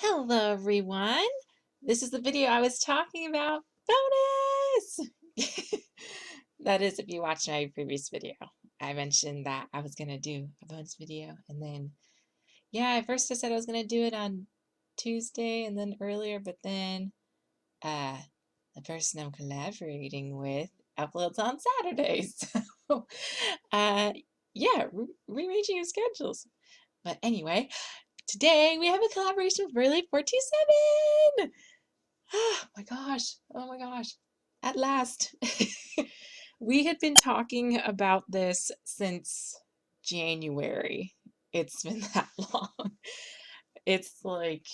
Hello everyone. This is the video I was talking about. Bonus! That is if you watched my previous video. I mentioned that I was going to do a bonus video and then at first I said I was going to do it on Tuesday and then earlier, but then uh the person I'm collaborating with uploads on Saturdays. So rearranging your schedules. But anyway, today we have a collaboration with Verliet427. Oh my gosh. Oh my gosh. At last. We had been talking about this since January. It's been that long. It's like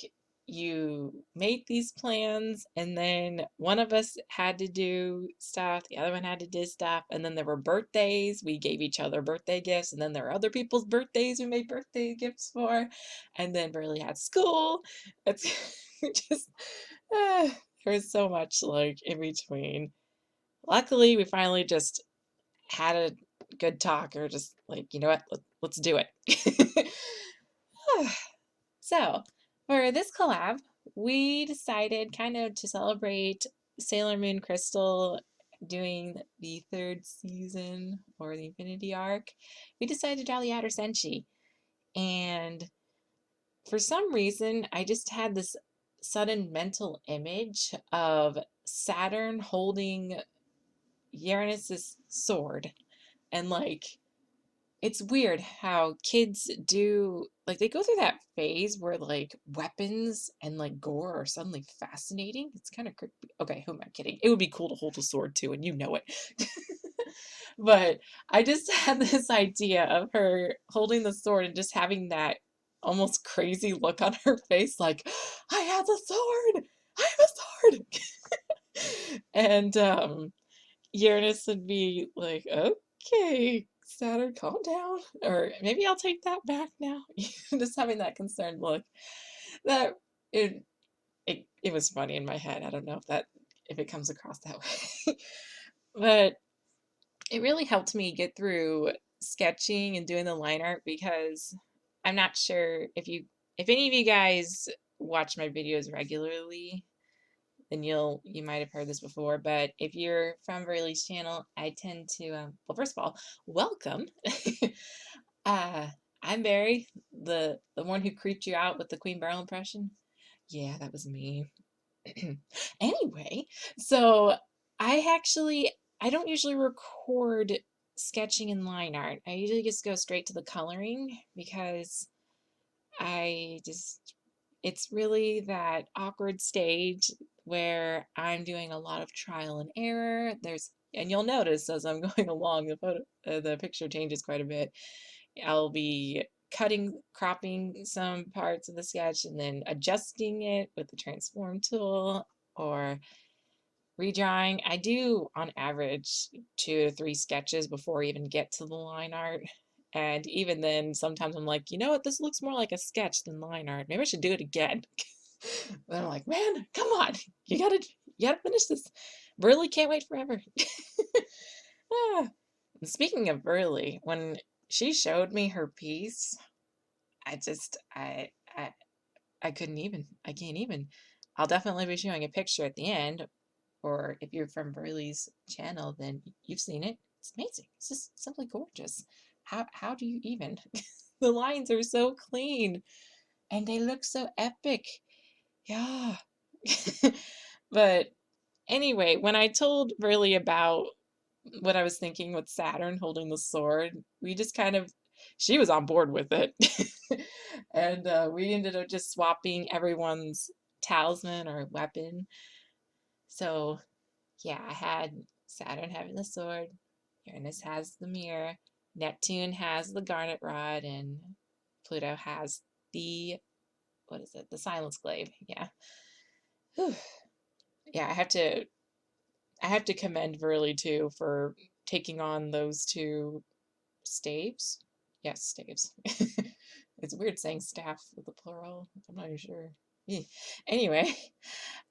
you made these plans, and then one of us had to do stuff, the other one had to do stuff, and then there were birthdays. We gave each other birthday gifts, and then there were other people's birthdays we made birthday gifts for, and then Berryl had school. It's just, there was so much like in between. Luckily, we finally just had a good talk, or just like, you know what, let's do it. So, for this collab, we decided kind of to celebrate Sailor Moon Crystal doing the third season, or the Infinity Arc. We decided to draw the outer Senshi. And for some reason, I just had this sudden mental image of Saturn holding Uranus's sword. And like, it's weird how kids do, like, they go through that phase where like weapons and like gore are suddenly fascinating. It's kind of creepy. Okay, who am I kidding? It would be cool to hold a sword too, and you know it. But I just had this idea of her holding the sword and just having that almost crazy look on her face, like, I have the sword! I have a sword! And Uranus would be like, okay, Saturn, calm down. Or maybe I'll take that back now. Just having that concerned look. That it was funny in my head. I don't know if it comes across that way. But it really helped me get through sketching and doing the line art, because I'm not sure if any of you guys watch my videos regularly, then you might have heard this before. But if you're from Verliet's channel, I tend to well, first of all, welcome. uh, I'm Barry, the one who creeped you out with the Queen Berryl impression. Yeah, that was me. Anyway, so I don't usually record sketching and line art. I usually just go straight to the coloring, because it's really that awkward stage where I'm doing a lot of trial and error. And you'll notice as I'm going along, the picture changes quite a bit. I'll be cropping some parts of the sketch and then adjusting it with the transform tool, or redrawing. I do on average 2 to 3 sketches before I even get to the line art. And even then, sometimes I'm like, you know what, this looks more like a sketch than line art. Maybe I should do it again. Then I'm like, man, come on, you gotta finish this. Burley can't wait forever. Ah. And speaking of Burley, when she showed me her piece, I just I couldn't even. I can't even. I'll definitely be showing a picture at the end, or if you're from Burley's channel, then you've seen it. It's amazing. It's just simply gorgeous. How do you even? The lines are so clean and they look so epic. Yeah. But anyway, when I told Burley about what I was thinking with Saturn holding the sword, we just kind of, she was on board with it. And we ended up just swapping everyone's talisman or weapon. So yeah, I had Saturn having the sword, Uranus has the mirror, Neptune has the garnet rod, and Pluto has the, what is it, the silence glaive. Yeah. Whew. Yeah, I have to commend Verly too for taking on those 2 staves. Yes, staves. It's weird saying staff with the plural. I'm not even sure. Anyway,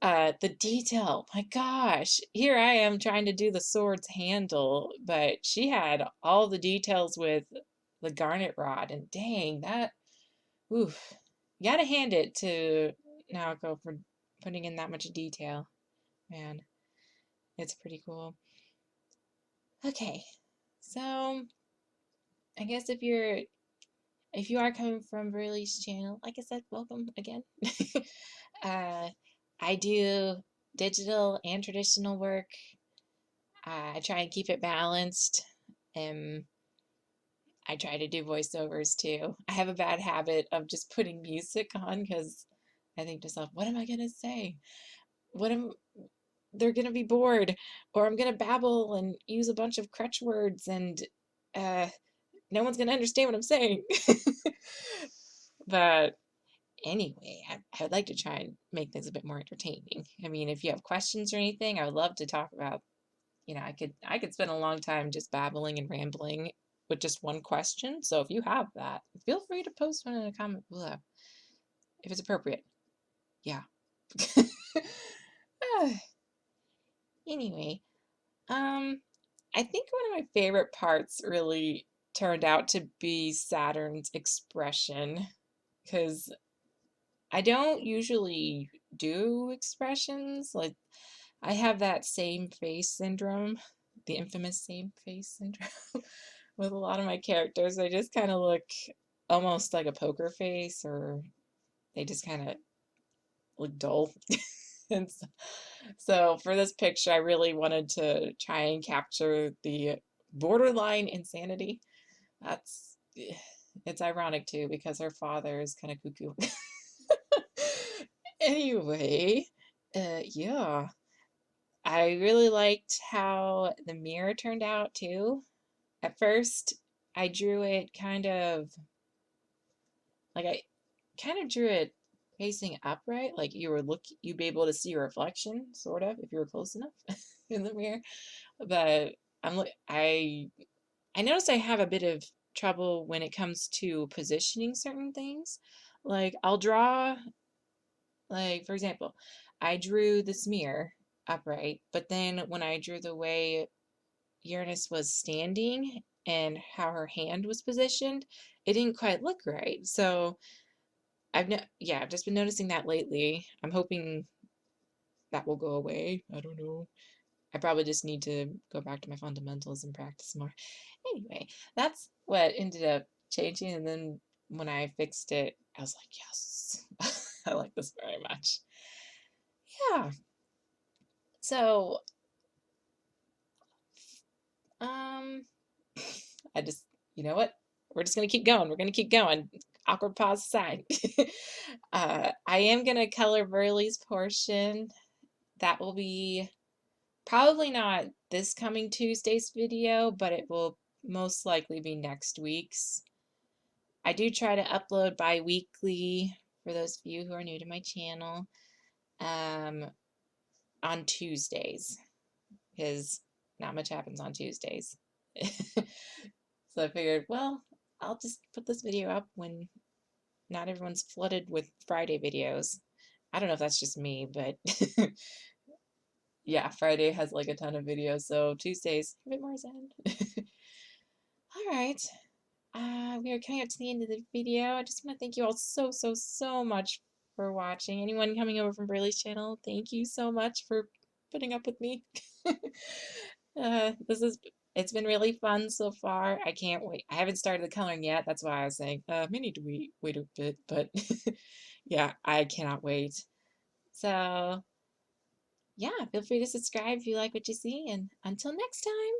the detail, my gosh, here I am trying to do the sword's handle, but she had all the details with the garnet rod, and dang, that, oof, you gotta hand it to Naoko for putting in that much detail. Man, it's pretty cool. Okay, so I guess if you are coming from Verliet's channel, like I said, welcome again. I do digital and traditional work. I try and keep it balanced. And I try to do voiceovers too. I have a bad habit of just putting music on because I think to myself, what am I gonna say? What am They're gonna be bored, or I'm gonna babble and use a bunch of crutch words, and uh, no one's gonna understand what I'm saying. But anyway, I would like to try and make things a bit more entertaining. I mean, if you have questions or anything, I would love to talk about, I could spend a long time just babbling and rambling with just one question. So if you have that, feel free to post one in a comment below if it's appropriate. Yeah. Anyway, I think one of my favorite parts really turned out to be Saturn's expression, because I don't usually do expressions. Like, I have that same face syndrome, the infamous same face syndrome with a lot of my characters. They just kind of look almost like a poker face, or they just kind of look dull. And so for this picture, I really wanted to try and capture the borderline insanity. That's it's ironic too because her father is kind of cuckoo. Anyway, yeah, I really liked how the mirror turned out too. At first, I drew it I kind of drew it facing upright, like you'd be able to see your reflection, sort of, if you were close enough in the mirror. But I noticed I have a bit of trouble when it comes to positioning certain things. Like I'll draw, like for example, I drew the smear upright, but then when I drew the way Uranus was standing and how her hand was positioned, it didn't quite look right. So I've just been noticing that lately. I'm hoping that will go away. I don't know. I probably just need to go back to my fundamentals and practice more. Anyway, that's what ended up changing. And then when I fixed it, I was like, yes, I like this very much. Yeah. So, um, I just, you know what? We're just gonna keep going. We're gonna keep going. Awkward pause aside. I am gonna color Verliet's portion. That will be probably not this coming Tuesday's video, but it will most likely be next week's. I do try to upload bi-weekly for those of you who are new to my channel, on Tuesdays, because not much happens on Tuesdays. So I figured, well, I'll just put this video up when not everyone's flooded with Friday videos. I don't know if that's just me, but yeah, Friday has like a ton of videos, so Tuesdays a bit more zen. All right, we are coming up to the end of the video. I just want to thank you all so much for watching. Anyone coming over from Berry's channel, thank you so much for putting up with me. It's been really fun so far. I can't wait. I haven't started the coloring yet. That's why I was saying, may need to wait a bit, but yeah, I cannot wait. So yeah, feel free to subscribe if you like what you see, and until next time.